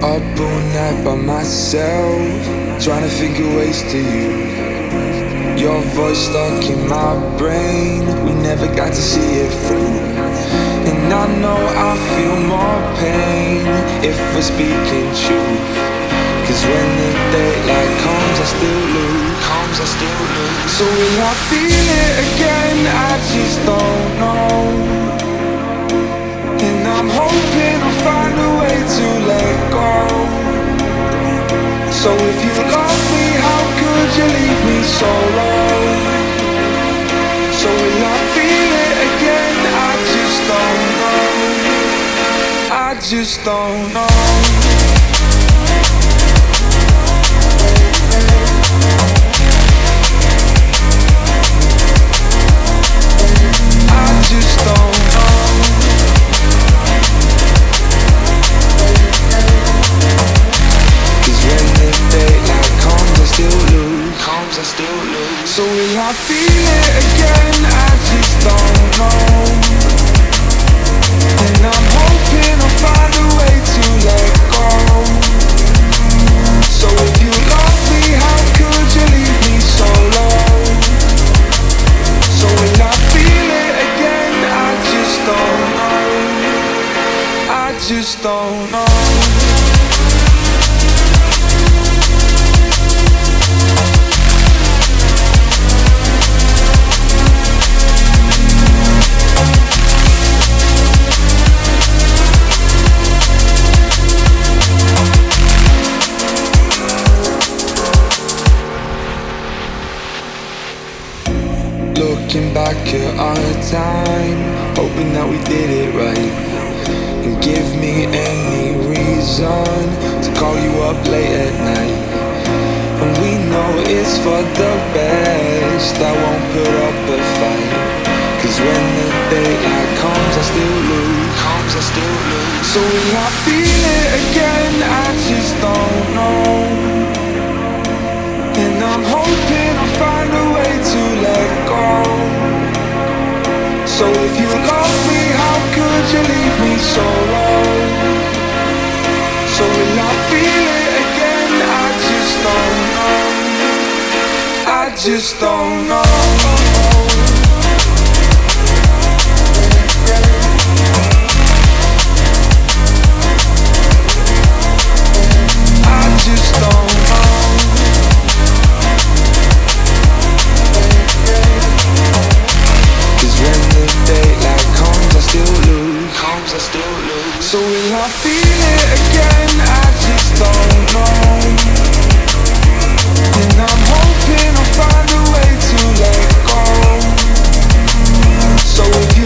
Up all night by myself, trying to think of ways to use your voice stuck in my brain. We never got to see it through. And I know I feel more pain if we're speaking truth. Cause when the daylight comes I still lose. So will I feel it again? I just don't know. And I'm hoping I'll find a way to let go. So if you love me, how could you leave me so low? So will I feel it again? I just don't know. I just don't know. I just don't know. Cause when the daylight comes I still lose. So will I feel it again? I just don't know. And I'm hoping I'll find a way to let go. So if you love me, how could you leave me so low? So will I feel it again? I just don't know. I just don't know. Looking back at our time, hoping that we did it right. And give me any reason to call you up late at night. And we know it's for the best, I won't put up a fight. Cause when the daylight comes I still lose. So will I feel it again? I just don't know. And I'm hoping I'll find a way to let go. So if you love me, how could you leave me so low? So will I feel it again? I just don't know. I just don't know. I just don't know. Cause when the daylight comes I still lose. So will I feel it again? I just don't know. And I'm hoping I'll find a way to let go. So if you